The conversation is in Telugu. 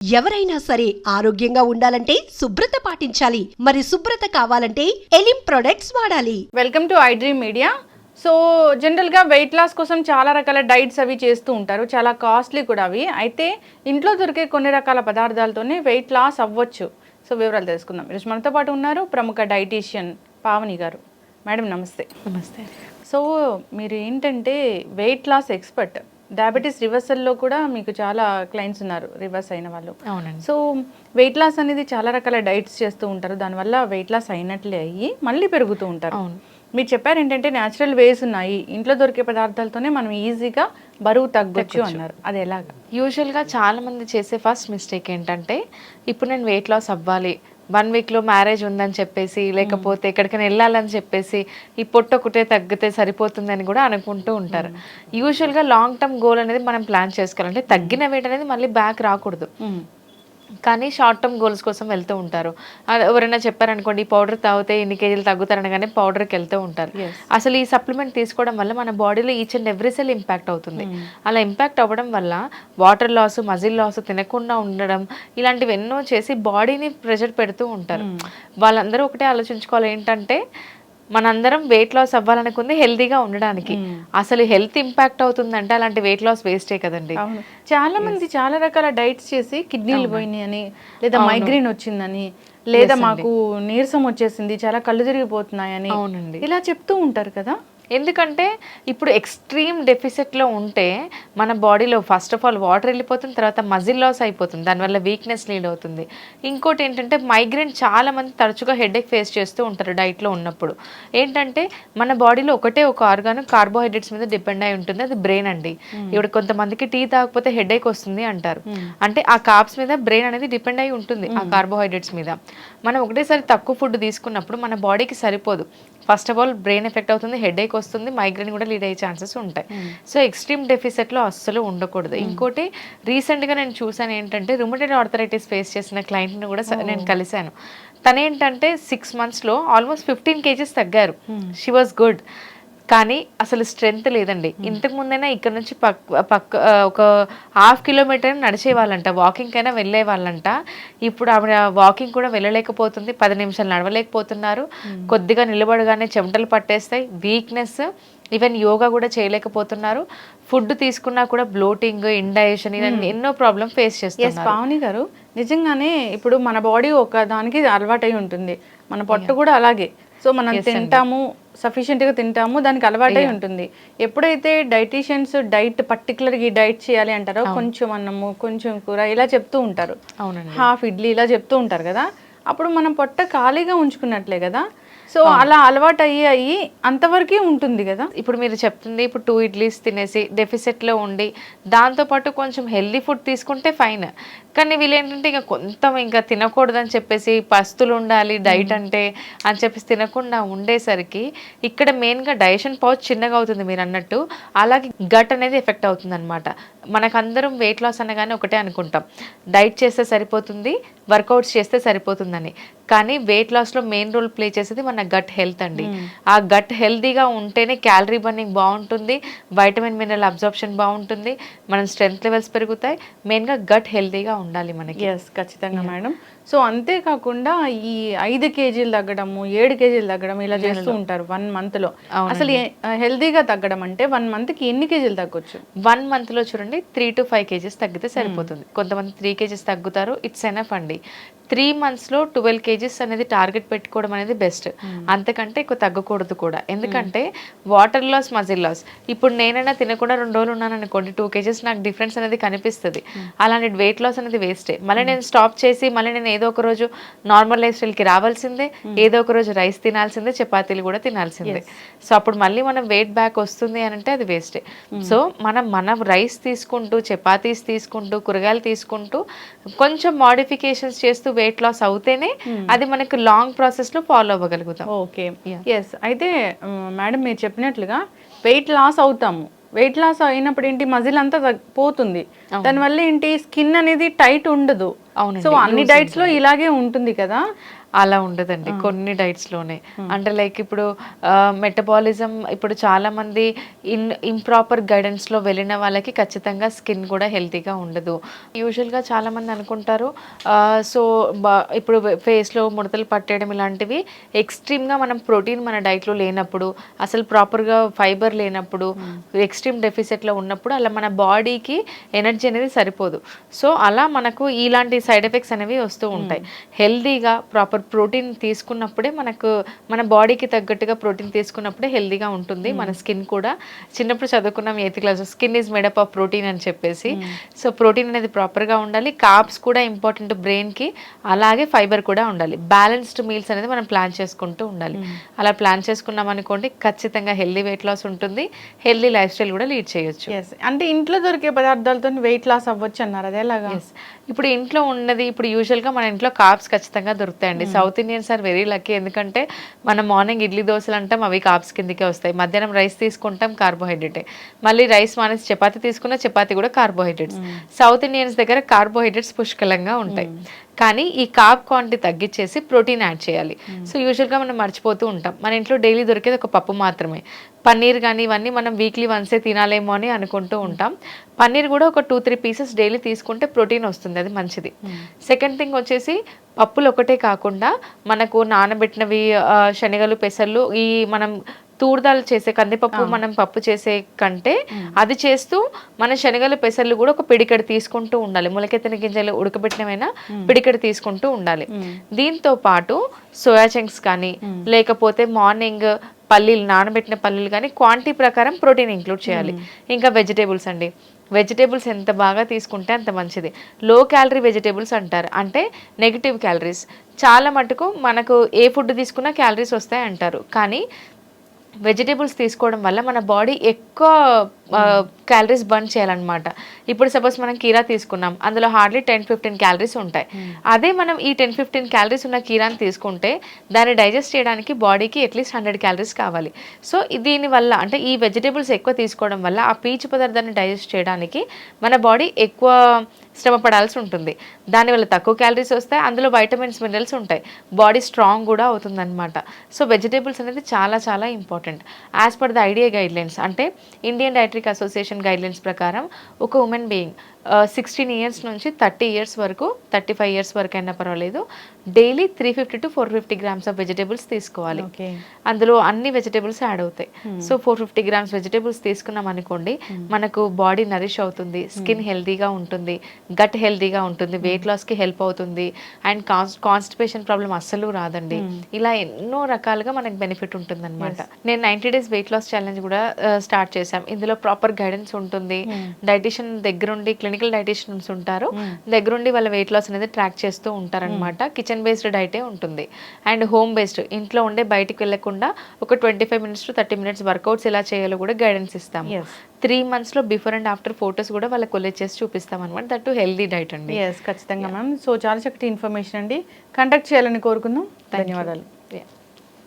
ఎవరైనా సరే ఆరోగ్యంగా ఉండాలంటే శుభ్రత పాటించాలి. మరి శుభ్రత కావాలంటే ఎలిం ప్రొడక్ట్స్ వాడాలి. Welcome to I dream media. So జనరల్గా వెయిట్ లాస్ కోసం చాలా రకాల డైట్స్ అవి చేస్తూ ఉంటారు, చాలా కాస్ట్లీ కూడా అవి. అయితే ఇంట్లో దొరికే కొన్ని రకాల పదార్థాలతోనే వెయిట్ లాస్ అవ్వచ్చు. సో వివరాలు తెలుసుకుందాం. ఈరోజు మనతో పాటు ఉన్నారు ప్రముఖ డైటీషియన్ పావని గారు. మేడం నమస్తే. నమస్తే. సో మీరు ఏంటంటే వెయిట్ లాస్ ఎక్స్పర్ట్, డయాబెటీస్ రివర్సల్లో కూడా మీకు చాలా క్లయింట్స్ ఉన్నారు, రివర్స్ అయిన వాళ్ళు. అవునండి. సో వెయిట్ లాస్ అనేది చాలా రకాల డైట్స్ చేస్తూ ఉంటారు, దానివల్ల వెయిట్ లాస్ అయినట్లే అయ్యి మళ్ళీ పెరుగుతూ ఉంటారు. అవును. మీరు చెప్పారు ఏంటంటే న్యాచురల్ వేస్ ఉన్నాయి, ఇంట్లో దొరికే పదార్థాలతోనే మనం ఈజీగా బరువు తగ్గొచ్చు అన్నారు. అది ఎలాగా? యూజువల్గా చాలా మంది చేసే ఫస్ట్ మిస్టేక్ ఏంటంటే, ఇప్పుడు నేను వెయిట్ లాస్ అవ్వాలి, 1 వీక్లో మ్యారేజ్ ఉందని చెప్పేసి, లేకపోతే ఎక్కడికైనా వెళ్ళాలని చెప్పేసి ఈ పొట్టు ఒకటే తగ్గితే సరిపోతుందని కూడా అనుకుంటూ ఉంటారు. యూజువల్గా లాంగ్ టర్మ్ గోల్ అనేది మనం ప్లాన్ చేసుకోవాలంటే తగ్గిన వెయిట్ అనేది మళ్ళీ బ్యాక్ రాకూడదు. కానీ షార్ట్ టర్మ్ గోల్స్ కోసం వెళ్తూ ఉంటారు. ఎవరైనా చెప్పారనుకోండి, ఈ పౌడర్ తాగితే ఇన్ని కేజీలు తగ్గుతారనగానే పౌడర్కి వెళ్తూ ఉంటారు. అసలు ఈ సప్లిమెంట్ తీసుకోవడం వల్ల మన బాడీలో each and every cell impact అవుతుంది. అలా ఇంపాక్ట్ అవ్వడం వల్ల వాటర్ లాస్, మజిల్ లాస్, తినకుండా ఉండడం, ఇలాంటివి ఎన్నో చేసి బాడీని ప్రెషర్ పెడుతూ ఉంటారు. వాళ్ళందరూ ఒకటే ఆలోచించుకోవాలి ఏంటంటే, మనందరం వెయిట్ లాస్ అవ్వాలనుకుంది హెల్తీగా ఉండడానికి. అసలు హెల్త్ ఇంపాక్ట్ అవుతుందంటే అలాంటి వెయిట్ లాస్ వేస్టే కదండి. చాలా మంది చాలా రకాల డైట్స్ చేసి కిడ్నీలు పోయినాయి అని, లేదా మైగ్రేన్ వచ్చిందని, లేదా మాకు నీరసం వచ్చేసింది, చాలా కళ్ళు తిరిగిపోతున్నాయని, అవునండి, ఇలా చెప్తూ ఉంటారు కదా. ఎందుకంటే ఇప్పుడు ఎక్స్ట్రీమ్ డెఫిసిట్లో ఉంటే మన బాడీలో ఫస్ట్ ఆఫ్ ఆల్ వాటర్ వెళ్ళిపోతుంది, తర్వాత మజిల్ లాస్ అయిపోతుంది, దానివల్ల వీక్నెస్ లీడ్ అవుతుంది. ఇంకోటి ఏంటంటే మైగ్రేన్ చాలా మంది తరచుగా హెడేక్ ఫేస్ చేస్తూ ఉంటారు డైట్లో ఉన్నప్పుడు. ఏంటంటే మన బాడీలో ఒకటే ఒక ఆర్గాన్ కార్బోహైడ్రేట్స్ మీద డిపెండ్ అయి ఉంటుంది, అది బ్రెయిన్ అండి. ఇప్పుడు కొంతమందికి టీ తాగకపోతే హెడేక్ వస్తుంది అంటారు, అంటే ఆ కార్బ్స్ మీద బ్రెయిన్ అనేది డిపెండ్ అయి ఉంటుంది, ఆ కార్బోహైడ్రేట్స్ మీద. మనం ఒకటేసారి తక్కువ ఫుడ్ తీసుకున్నప్పుడు మన బాడీకి సరిపోదు. First of all brain effect అవుతుంది, హెడేక్ వస్తుంది, మైగ్రేన్ కూడా లీడ్ అయ్యే ఛాన్సెస్ ఉంటాయి. సో ఎక్స్ట్రీమ్ డెఫిసిట్లో అస్సలు ఉండకూడదు. ఇంకోటి రీసెంట్గా నేను చూసాను ఏంటంటే, రుమటైడ్ ఆర్థరైటిస్ ఫేస్ చేసిన క్లయింట్ని కూడా నేను కలిశాను. తనేంటంటే 6 monthsలో ఆల్మోస్ట్ 15 kgs తగ్గారు. She was good. కానీ అసలు స్ట్రెంగ్త్ లేదండి. ఇంతకు ముందైనా ఇక్కడ నుంచి ఒక 1/2 kilometer నడిచే వాళ్ళంట, వాకింగ్ అయినా వెళ్ళే వాళ్ళంట. ఇప్పుడు ఆవిడ వాకింగ్ కూడా వెళ్ళలేకపోతుంది, 10 నిమిషాలు నడవలేకపోతున్నారు, కొద్దిగా నిలబడగానే చెమటలు పట్టేస్తాయి, వీక్నెస్, ఈవెన్ యోగా కూడా చేయలేకపోతున్నారు. ఫుడ్ తీసుకున్నా కూడా బ్లోటింగ్, ఇండైజెషన్, ఇవన్నీ ఎన్నో ప్రాబ్లమ్ ఫేస్ చేస్తారు. పావని గారు, నిజంగానే ఇప్పుడు మన బాడీ ఒక దానికి అలవాటై ఉంటుంది, మన పొట్ట కూడా అలాగే. సో మనం తింటాము, సఫిషియెంట్గా తింటాము, దానికి అలవాటై ఉంటుంది. ఎప్పుడైతే డైటీషియన్స్ డైట్ పర్టికులర్గా ఈ డైట్ చేయాలి అంటారో, కొంచెం అన్నము, కొంచెం కూర ఇలా చెప్తూ ఉంటారు, హాఫ్ ఇడ్లీ ఇలా చెప్తూ ఉంటారు కదా, అప్పుడు మనం పొట్ట ఖాళీగా ఉంచుకున్నట్లే కదా. సో అలా అలవాటు అయ్యి అంతవరకే ఉంటుంది కదా. ఇప్పుడు మీరు చెప్తుంది, ఇప్పుడు 2 ఇడ్లీస్ తినేసి డెఫిసిట్లో ఉండి దాంతోపాటు కొంచెం హెల్దీ ఫుడ్ తీసుకుంటే ఫైన్. కానీ వీళ్ళు ఏంటంటే ఇంకా తినకూడదని చెప్పేసి, పస్తులు ఉండాలి డైట్ అంటే అని చెప్పేసి తినకుండా ఉండేసరికి ఇక్కడ మెయిన్గా డైజెషన్ పౌచ్ చిన్నగా అవుతుంది మీరు అన్నట్టు, అలాగే గట్ అనేది ఎఫెక్ట్ అవుతుంది అనమాట. మనకందరం వెయిట్ లాస్ అనగానే ఒకటే అనుకుంటాం, డైట్ చేస్తే సరిపోతుంది, వర్కౌట్స్ చేస్తే సరిపోతుందని. కానీ వెయిట్ లాస్లో మెయిన్ రోల్ ప్లే చేసేది మన గట్ హెల్త్ అండి. ఆ గట్ హెల్తీగా ఉంటేనే క్యాలరీ బర్నింగ్ బాగుంటుంది, వైటమిన్ మినరల్ అబ్జార్ప్షన్ బాగుంటుంది, మన స్ట్రెంత్ లెవెల్స్ పెరుగుతాయి. మెయిన్గా గట్ హెల్తీగా ఉండాలి మనకి. ఎస్, ఖచ్చితంగా మేడం. సో అంతేకాకుండా ఈ 5 kgs తగ్గడము, 7 kgs తగ్గడం ఇలా చేస్తూ ఉంటారు 1 monthలో. అసలు హెల్దీగా తగ్గడం అంటే 1 monthకి ఎన్ని కేజీలు తగ్గొచ్చు? 1 monthలో చూడండి 3 to 5 kgs తగ్గితే సరిపోతుంది. కొంతమంది 3 kgs తగ్గుతారు, ఇట్స్ ఎనఫ్ అండి. 3 monthsలో 12 kgs అనేది టార్గెట్ పెట్టుకోవడం అనేది బెస్ట్. అంతకంటే ఎక్కువ తగ్గకూడదు కూడా. ఎందుకంటే వాటర్ లాస్, మజిల్ లాస్. ఇప్పుడు నేనైనా తినకుండా 2 రోజులు ఉన్నాను అనుకోండి, 2 kgs నాకు డిఫరెన్స్ అనేది కనిపిస్తుంది. అలాంటి వెయిట్ లాస్ అనేది వేస్టే. మళ్ళీ నేను స్టాప్ చేసి మళ్ళీ నేను ఏదో ఒక రోజు నార్మల్ లైఫ్ స్టైల్కి రావాల్సిందే, ఏదో ఒక రోజు రైస్ తినాల్సిందే, చపాతీలు కూడా తినాల్సిందే. సో అప్పుడు మళ్ళీ మనం వెయిట్ బ్యాక్ వస్తుంది అని అంటే అది వేస్టే. సో మనం రైస్ తీసుకుంటూ, చపాతీస్ తీసుకుంటూ, కూరగాయలు తీసుకుంటూ, కొంచెం మోడిఫికేషన్స్ చేస్తూ వెయిట్ లాస్ అవుతేనే అది మనకు లాంగ్ ప్రాసెస్లో ఫాలో అవ్వగలుగుతాం. Okay, yes. అయితే మేడం మీరు చెప్పినట్లుగా వెయిట్ లాస్ అవుతాము, వెయిట్ లాస్ అయినప్పుడు ఏంటి, మజిల్ అంతా పోతుంది, దానివల్ల ఏంటి, స్కిన్ అనేది టైట్ ఉండదు. సో అన్ని డైట్స్ లో ఇలాగే ఉంటుంది కదా. అలా ఉండదండి కొన్ని డైట్స్లోనే. అంటే లైక్ ఇప్పుడు మెటబాలిజం ఇప్పుడు చాలా మంది ఇంప్రాపర్ గైడెన్స్లో వెళ్ళిన వాళ్ళకి ఖచ్చితంగా స్కిన్ కూడా హెల్తీగా ఉండదు. యూజువల్గా చాలా మంది అనుకుంటారు సో ఇప్పుడు ఫేస్లో ముడతలు పట్టేయడం ఇలాంటివి ఎక్స్ట్రీమ్గా మనం ప్రోటీన్ మన డైట్లో లేనప్పుడు, అసలు ప్రాపర్గా ఫైబర్ లేనప్పుడు, ఎక్స్ట్రీమ్ డెఫిసిట్లో ఉన్నప్పుడు అలా మన బాడీకి ఎనర్జీ అనేది సరిపోదు. సో అలా మనకు ఇలాంటి సైడ్ ఎఫెక్ట్స్ అనేవి వస్తూ ఉంటాయి. హెల్దీగా ప్రాపర్ ప్రోటీన్ తీసుకున్నప్పుడే మనకు మన బాడీకి తగ్గట్టుగా ప్రోటీన్ తీసుకున్నప్పుడే హెల్దీగా ఉంటుంది మన స్కిన్ కూడా. చిన్నప్పుడు చదువుకున్నాం 8th class, skin is made up of protein అని చెప్పేసి. సో ప్రోటీన్ అనేది ప్రాపర్గా ఉండాలి, కార్బ్స్ కూడా ఇంపార్టెంట్ బ్రెయిన్కి, అలాగే ఫైబర్ కూడా ఉండాలి. బ్యాలెన్స్డ్ మీల్స్ అనేది మనం ప్లాన్ చేసుకుంటూ ఉండాలి. అలా ప్లాన్ చేసుకున్నాం అనుకోండి ఖచ్చితంగా హెల్దీ వెయిట్ లాస్ ఉంటుంది, హెల్దీ లైఫ్ స్టైల్ కూడా లీడ్ చేయొచ్చు. అంటే ఇంట్లో దొరికే పదార్థాలతో వెయిట్ లాస్ అవ్వచ్చు అన్నారు, అదే లాగా. ఇప్పుడు ఇంట్లో ఉన్నది, ఇప్పుడు యూజువల్గా మన ఇంట్లో కార్బ్స్ ఖచ్చితంగా దొరుకుతాయండి. South Indians are very lucky, ఎందుకంటే మనం మార్నింగ్ ఇడ్లీ దోశలు అంటాం, అవి కార్బ్స్ కిందకే వస్తాయి. మధ్యాహ్నం రైస్ తీసుకుంటాం, కార్బోహైడ్రేటే. మళ్ళీ రైస్ మానేసి చపాతీ తీసుకున్న చపాతీ కూడా కార్బోహైడ్రేట్స్. సౌత్ ఇండియన్స్ దగ్గర కార్బోహైడ్రేట్స్ పుష్కలంగా ఉంటాయి. కానీ ఈ కార్బ్ క్వాంటిటీ తగ్గించేసి ప్రోటీన్ యాడ్ చేయాలి. సో యూజువల్గా మనం మర్చిపోతూ ఉంటాం, మన ఇంట్లో డైలీ దొరికేది ఒక పప్పు మాత్రమే. పన్నీర్ కానీ ఇవన్నీ మనం వీక్లీ వన్సే తినాలేమో అని అనుకుంటూ ఉంటాం. పన్నీర్ కూడా ఒక 2-3 పీసెస్ డైలీ తీసుకుంటే ప్రోటీన్ వస్తుంది, అది మంచిది. సెకండ్ థింగ్ వచ్చేసి పప్పులు ఒకటే కాకుండా మనకు నానబెట్టినవి శనగలు, పెసర్లు, ఈ మనం తూర్దాలు చేసే కందిపప్పు మనం పప్పు చేసే కంటే అది చేస్తూ మన శనగలు, పెసర్లు కూడా ఒక పిడికెడు తీసుకుంటూ ఉండాలి. మొలకెత్తిన గింజలు ఉడకబెట్టినవైనా పిడికెడు తీసుకుంటూ ఉండాలి. దీంతో పాటు సోయా చంక్స్ కానీ లేకపోతే మార్నింగ్ పల్లీలు, నానబెట్టిన పల్లీలు కానీ క్వాంటిటీ ప్రకారం ప్రోటీన్ ఇంక్లూడ్ చేయాలి. ఇంకా వెజిటేబుల్స్ అండి, వెజిటేబుల్స్ ఎంత బాగా తీసుకుంటే అంత మంచిది. లో క్యాలరీ వెజిటేబుల్స్ అంటారు, అంటే నెగిటివ్ క్యాలరీస్. చాలా మటుకు మనకు ఏ ఫుడ్ తీసుకున్నా క్యాలరీస్ వస్తాయి అంటారు, కానీ వెజిటేబుల్స్ తీసుకోవడం వల్ల మన బాడీ ఎక్కువ క్యాలరీస్ బర్న్ చేయాలన్నమాట. ఇప్పుడు సపోజ్ మనం కీరా తీసుకున్నాం, అందులో హార్డ్లీ 10-15 క్యాలరీస్ ఉంటాయి. అదే మనం ఈ 10-15 క్యాలరీస్ ఉన్న కీరాని తీసుకుంటే దాన్ని డైజెస్ట్ చేయడానికి బాడీకి అట్లీస్ట్ 100 క్యాలరీస్ కావాలి. సో దీనివల్ల అంటే ఈ వెజిటేబుల్స్ ఎక్కువ తీసుకోవడం వల్ల ఆ పీచు పదార్థాన్ని డైజెస్ట్ చేయడానికి మన బాడీ ఎక్కువ శ్రమ పడాల్సి ఉంటుంది. దానివల్ల తక్కువ క్యాలరీస్ వస్తాయి, అందులో వైటమిన్స్, మినరల్స్ ఉంటాయి, బాడీ స్ట్రాంగ్ కూడా అవుతుందన్నమాట. సో వెజిటేబుల్స్ అనేది చాలా చాలా important. As per the idea guidelines, అంటే ఇండియన్ డైటరీ అసోసియేషన్ గైడ్లైన్స్ ప్రకారం ఒక ఉమెన్ బీయింగ్ 16 ఇయర్స్ నుంచి 30 ఇయర్స్ వరకు, 35 ఇయర్స్ వరకు అయినా పర్వాలేదు, daily 350 to 450 grams of vegetables తీసుకోవాలి. అందులో అన్ని వెజిటేబుల్స్ యాడ్ అవుతాయి. సో 450 గ్రామ్స్ వెజిటేబుల్స్ తీసుకున్నాం అనుకోండి, మనకు బాడీ నరిష్ అవుతుంది, స్కిన్ హెల్తీగా ఉంటుంది, గట్ హెల్తీగా ఉంటుంది, వెయిట్ లాస్కి హెల్ప్ అవుతుంది, అండ్ కాన్స్టిపేషన్ ప్రాబ్లం అస్సలు రాదండి. ఇలా ఎన్నో రకాలుగా మనకు బెనిఫిట్ ఉంటుంది అనమాట. నేను 90 days వెయిట్ లాస్ ఛాలెంజ్ కూడా స్టార్ట్ చేశాం. ఇందులో ప్రాపర్ గైడెన్స్ ఉంటుంది, డైటిషియన్ దగ్గరుండి, క్లినికల్ డైటిషియన్స్ ఉంటారు, దగ్గరుండి వాళ్ళ వెయిట్ లాస్ అనేది ట్రాక్ చేస్తూ ఉంటారనమాట. కిచెన్ బేస్డ్ డైటే ఉంటుంది అండ్ హోమ్ బేస్డ్, ఇంట్లో ఉండే బయటికి వెళ్ళకుండా ఒక 25 minutes to 30 minutes వర్కౌట్స్ ఎలా చేయాలో కూడా గైడెన్స్ ఇస్తాం. 3 months లో బిఫోర్ అండ్ ఆఫ్టర్ ఫోటోస్ కూడా వాళ్ళకి కొలెక్ట్ చేసి చూపిస్తాం అనమాట. దట్ టు హెల్దీ డైట్ అండి. ఖచ్చితంగా మ్యామ్. సో చాలా చక్కటి ఇన్ఫర్మేషన్ అండి. కాంటాక్ట్ చేయాలని కోరుకుందాం. ధన్యవాదాలు.